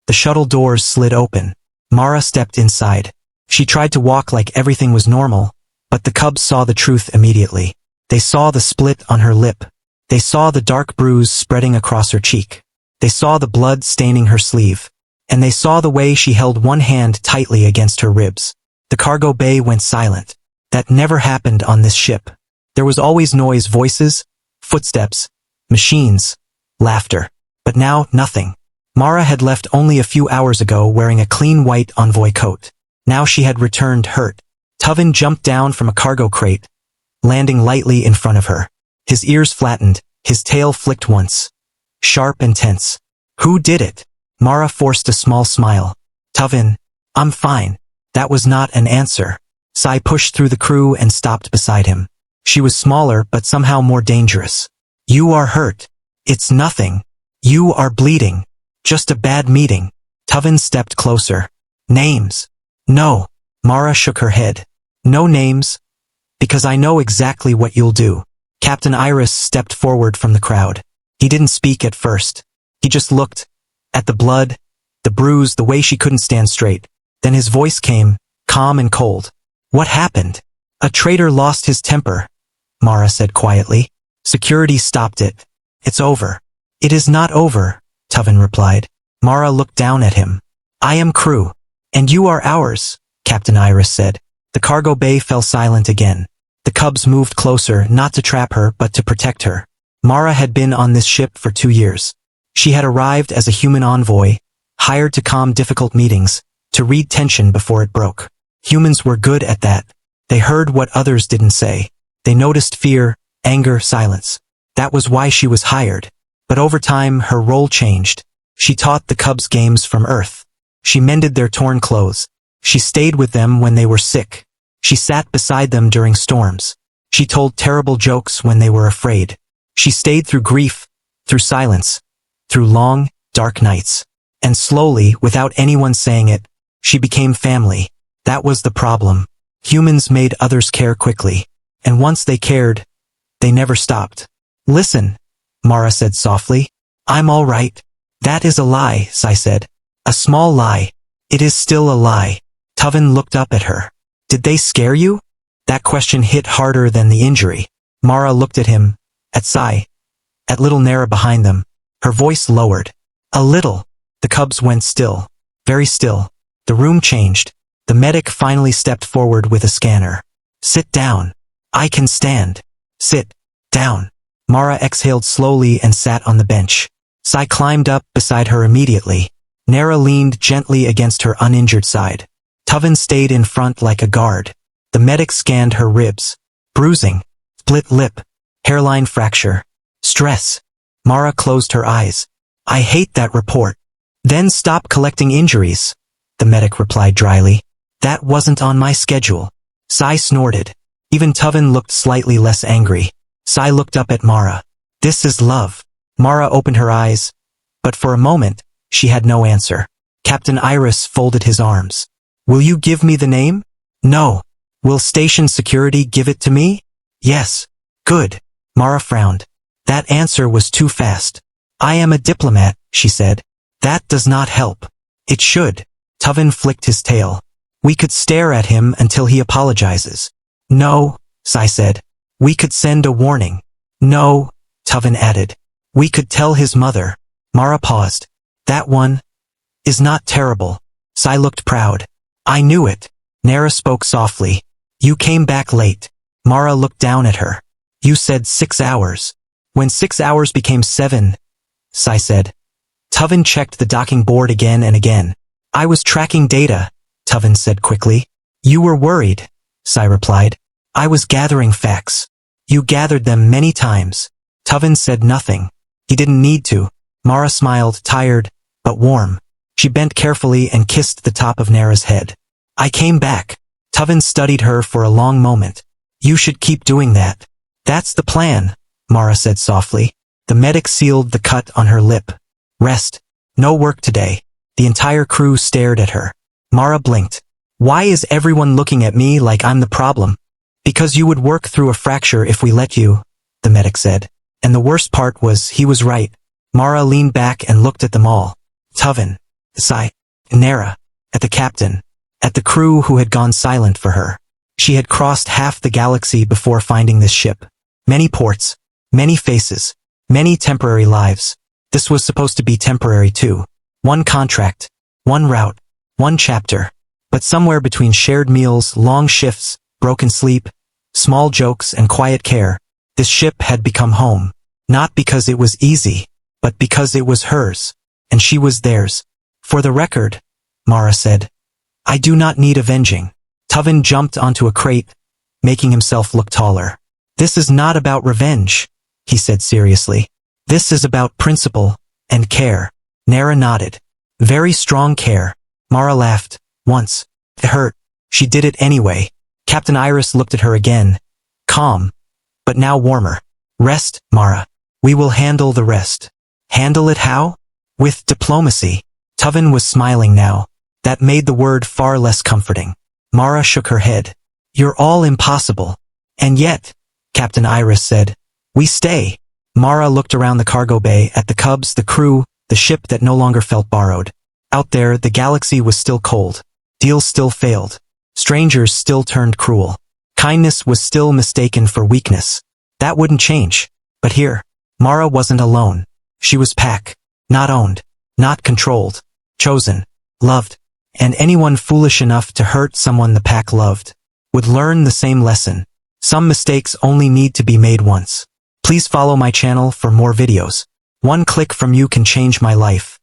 The shuttle doors slid open. Mara stepped inside. She tried to walk like everything was normal, but the cubs saw the truth immediately. They saw the split on her lip. They saw the dark bruise spreading across her cheek. They saw the blood staining her sleeve. And they saw the way she held one hand tightly against her ribs. The cargo bay went silent. That never happened on this ship. There was always noise, voices, footsteps, machines, laughter. But now, nothing. Mara had left only a few hours ago wearing a clean white Envoy coat. Now she had returned hurt. Tuvin jumped down from a cargo crate, landing lightly in front of her. His ears flattened, his tail flicked once. Sharp and tense. Who did it? Mara forced a small smile. Tuvin, I'm fine. That was not an answer. Sai pushed through the crew and stopped beside him. She was smaller but somehow more dangerous. You are hurt. It's nothing. You are bleeding. Just a bad meeting. Tuvin stepped closer. Names. No. Mara shook her head. No names. Because I know exactly what you'll do. Captain Iris stepped forward from the crowd. He didn't speak at first. He just looked. At the blood, the bruise, the way she couldn't stand straight. Then his voice came, calm and cold. What happened? A traitor lost his temper, Mara said quietly. Security stopped it. It's over. It is not over, Tuvin replied. Mara looked down at him. I am crew. And you are ours, Captain Iris said. The cargo bay fell silent again. The cubs moved closer, not to trap her, but to protect her. Mara had been on this ship for 2 years. She had arrived as a human envoy, hired to calm difficult meetings, to read tension before it broke. Humans were good at that. They heard what others didn't say. They noticed fear, anger, silence. That was why she was hired. But over time, her role changed. She taught the cubs games from Earth. She mended their torn clothes. She stayed with them when they were sick. She sat beside them during storms. She told terrible jokes when they were afraid. She stayed through grief, through silence, through long, dark nights. And slowly, without anyone saying it, she became family. That was the problem. Humans made others care quickly. And once they cared, they never stopped. Listen, Mara said softly. I'm all right. That is a lie, Sai said. A small lie. It is still a lie. Tuvin looked up at her. Did they scare you? That question hit harder than the injury. Mara looked at him, at Sai, at little Nera behind them. Her voice lowered. A little. The cubs went still. Very still. The room changed. The medic finally stepped forward with a scanner. Sit down. I can stand. Sit. Down. Mara exhaled slowly and sat on the bench. Sai climbed up beside her immediately. Nera leaned gently against her uninjured side. Tuvin stayed in front like a guard. The medic scanned her ribs. Bruising. Split lip. Hairline fracture. Stress. Mara closed her eyes. I hate that report. Then stop collecting injuries, the medic replied dryly. That wasn't on my schedule. Sai snorted. Even Tuvin looked slightly less angry. Sai looked up at Mara. This is love. Mara opened her eyes, but for a moment, she had no answer. Captain Iris folded his arms. Will you give me the name? No. Will station security give it to me? Yes. Good. Mara frowned. That answer was too fast. I am a diplomat, she said. That does not help. It should. Tuvin flicked his tail. We could stare at him until he apologizes. No, Sai said. We could send a warning. No, Tuvin added. We could tell his mother. Mara paused. That one is not terrible. Sai looked proud. I knew it. Nera spoke softly. You came back late. Mara looked down at her. You said 6 hours. When 6 hours became 7, Sai said. Tuvin checked the docking board again and again. I was tracking data, Tuvin said quickly. You were worried, Sai replied. I was gathering facts. You gathered them many times. Tuvin said nothing. He didn't need to. Mara smiled, tired, but warm. She bent carefully and kissed the top of Nera's head. I came back. Tuvin studied her for a long moment. You should keep doing that. That's the plan, Mara said softly. The medic sealed the cut on her lip. Rest. No work today. The entire crew stared at her. Mara blinked. Why is everyone looking at me like I'm the problem? Because you would work through a fracture if we let you, the medic said. And the worst part was he was right. Mara leaned back and looked at them all. Tuvin. Sigh. Nara. At the captain. At the crew who had gone silent for her. She had crossed half the galaxy before finding this ship. Many ports. Many faces. Many temporary lives. This was supposed to be temporary too. One contract. One route. One chapter. But somewhere between shared meals, long shifts, broken sleep, small jokes and quiet care, this ship had become home. Not because it was easy, but because it was hers. And she was theirs. For the record, Mara said, I do not need avenging. Tuvin jumped onto a crate, making himself look taller. This is not about revenge, he said seriously. This is about principle and care. Nara nodded. Very strong care. Mara laughed. Once. It hurt. She did it anyway. Captain Iris looked at her again. Calm. But now warmer. Rest, Mara. We will handle the rest. Handle it how? With diplomacy. Tuvin was smiling now. That made the word far less comforting. Mara shook her head. You're all impossible. And yet, Captain Iris said, we stay. Mara looked around the cargo bay at the cubs, the crew, the ship that no longer felt borrowed. Out there, the galaxy was still cold. Deals still failed. Strangers still turned cruel. Kindness was still mistaken for weakness. That wouldn't change. But here, Mara wasn't alone. She was Pack. Not owned. Not controlled. Chosen. Loved. And anyone foolish enough to hurt someone the Pack loved would learn the same lesson. Some mistakes only need to be made once. Please follow my channel for more videos. One click from you can change my life.